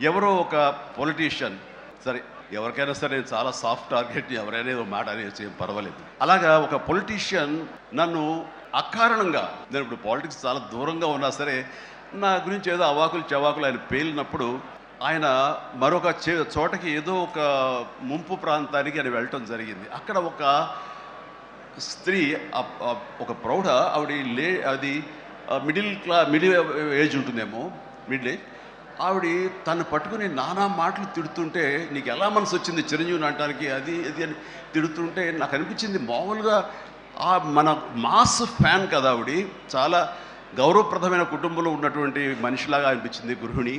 ఎవరో ఒక పొలిటీషియన్, సరే ఎవరికైనా సరే నేను చాలా సాఫ్ట్ టార్గెట్, ఎవరైనా ఏదో మాట అనేసి ఏం పర్వాలేదు. అలాగా ఒక పొలిటీషియన్ నన్ను అకారణంగా, నేను ఇప్పుడు పాలిటిక్స్ చాలా దూరంగా ఉన్నా సరే నా గురించి ఏదో అవాకులు చవాకులు ఆయన పేలినప్పుడు ఆయన మరొక చోటకి ఏదో ఒక ముంపు ప్రాంతానికి ఆయన వెళ్ళటం జరిగింది. అక్కడ ఒక స్త్రీ, ఒక ప్రౌఢ ఆవిడ అది మిడిల్ ఏజ్ ఉంటుందేమో, మిడిల్ ఏజ్. ఆవిడ తను పట్టుకుని నానా మాటలు తిడుతుంటే, నీకు ఎలా మనసు వచ్చింది చిరంజీవిని అనటానికి, అది ఇది అని తిడుతుంటే నాకు అనిపించింది మామూలుగా మన మాస్ ఫ్యాన్ కదా ఆవిడ, చాలా గౌరవప్రదమైన కుటుంబంలో ఉన్నటువంటి మనిషిలాగా అనిపించింది గృహిణి.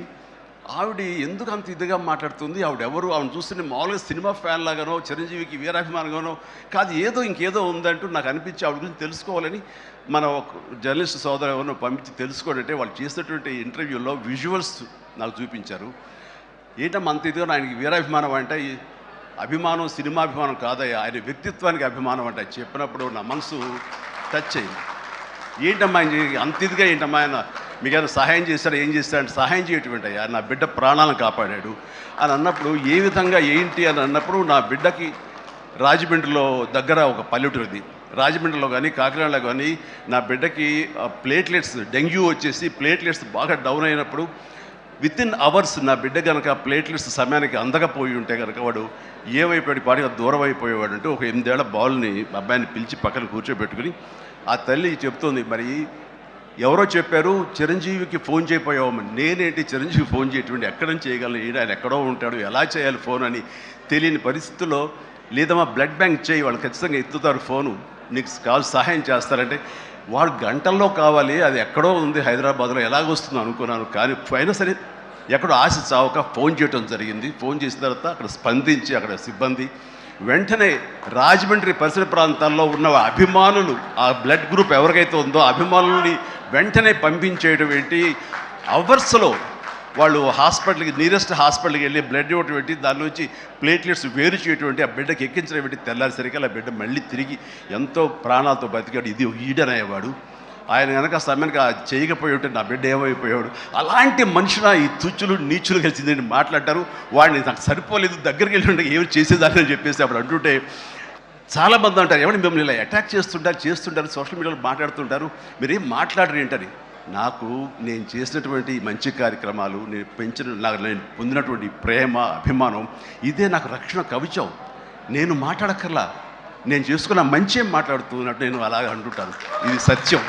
ఆవిడ ఎందుకు అంత ఇదిగా మాట్లాడుతుంది, ఆవిడెవరు, ఆవిడ చూస్తుంటే మామూలుగా సినిమా ఫ్యాన్ లాగానో చిరంజీవికి వీరాభిమానంగానో కాదు, ఏదో ఇంకేదో ఉందంటూ నాకు అనిపించి ఆవిడ గురించి తెలుసుకోవాలని మన జర్నలిస్ట్ సోదరు ఎవరినో పంపించి తెలుసుకోవాలంటే వాళ్ళు చేసినటువంటి ఇంటర్వ్యూలో విజువల్స్ నాకు చూపించారు. ఏంటమ్మా అంత ఇదిగా, ఆయనకి వీరాభిమానం అంటే అభిమానం సినిమాభిమానం కాదయ్యా, ఆయన వ్యక్తిత్వానికి అభిమానం అంటే చెప్పినప్పుడు నా మనసు టచ్ అయింది. ఏంటమ్మా అంత ఇదిగా, ఏంటమ్మా ఆయన మీకు ఏమైనా సహాయం చేశాడు, ఏం చేశాడంటే సహాయం చేయటువంటి అయ్యా, నా బిడ్డ ప్రాణాలను కాపాడాడు అని అన్నప్పుడు, ఏ విధంగా ఏంటి అని అన్నప్పుడు, నా బిడ్డకి రాజమండ్రిలో దగ్గర ఒక పల్లెటూరిది, రాజమండ్రిలో కానీ కాకినాడలో కానీ నా బిడ్డకి ప్లేట్లెట్స్, డెంగ్యూ వచ్చేసి ప్లేట్లెట్స్ బాగా డౌన్ అయినప్పుడు వితిన్ అవర్స్ నా బిడ్డ కనుక ప్లేట్లెట్స్ సమయానికి అందకపోయి ఉంటే కనుక వాడు ఏమైపోయాడు, పాటిగా దూరం అయిపోయేవాడు. అంటే ఒక 8 ఏళ్ల బాలుని అబ్బాయిని పిలిచి పక్కన కూర్చోబెట్టుకుని ఆ తల్లి చెప్తోంది, మరి ఎవరో చెప్పారు చిరంజీవికి ఫోన్ చేయపోయావమ్మని. నేనేంటి చిరంజీవి ఫోన్ చేయటువంటి, ఎక్కడ నుంచి చేయగలను, ఆయన ఎక్కడో ఉంటాడు, ఎలా చేయాలి ఫోన్ అని తెలియని పరిస్థితుల్లో, లేదమ్మా బ్లడ్ బ్యాంక్ చేయి, వాళ్ళు ఖచ్చితంగా ఎత్తుతారు ఫోను, నీకు కావాలి సహాయం చేస్తారంటే, వాడు గంటల్లో కావాలి, అది ఎక్కడో ఉంది హైదరాబాద్లో, ఎలాగొస్తుందో అనుకున్నాను. కానీ అయినా సరే ఎక్కడో ఆశ చావక ఫోన్ చేయడం జరిగింది. ఫోన్ చేసిన తర్వాత అక్కడ స్పందించి అక్కడ సిబ్బంది వెంటనే రాజమండ్రి పరిసర ప్రాంతాల్లో ఉన్న అభిమానులు, ఆ బ్లడ్ గ్రూప్ ఎవరికైతే ఉందో అభిమానుల్ని వెంటనే పంపించేయడం ఏంటి, అవర్స్లో వాళ్ళు హాస్పిటల్కి, నియరెస్ట్ హాస్పిటల్కి వెళ్ళి బ్లడ్ ఇవ్వటం ఏంటి, దాని నుంచి ప్లేట్లెట్స్ వేరు చేయటువంటి, ఆ బిడ్డకి ఎక్కించడం ఏంటి, తెల్లారిసరికి ఆ బిడ్డ మళ్ళీ తిరిగి ఎంతో ప్రాణాలతో బతికాడు. ఇది ఈడనయ్యేవాడు. ఆయన కనుక సమయానికి చేయకపోయి ఉంటే నా బిడ్డ ఏమైపోయాడు. అలాంటి మనుషుల ఈ తుచ్చులు నీచులు కలిసిందని మాట్లాడతారు. వాడిని నాకు సరిపోలేదు, దగ్గరికి వెళ్ళి ఉంటే ఏమి చేసేదాన్ని అని చెప్పేసి అప్పుడు అంటుంటే చాలామంది అంటారు, ఎవరిని మిమ్మల్ని ఇలా అటాక్ చేస్తుంటారు సోషల్ మీడియాలో మాట్లాడుతుంటారు, మీరేం మాట్లాడరు ఏంటని. నాకు నేను చేసినటువంటి మంచి కార్యక్రమాలు, నేను పొందినటువంటి ప్రేమ అభిమానం, ఇదే నాకు రక్షణ కవచం. నేను మాట్లాడక్కర్లా, నేను చేసుకున్న మంచి మాట్లాడుతున్నట్టు నేను అలాగ అంటుంటాను. ఇది సత్యం.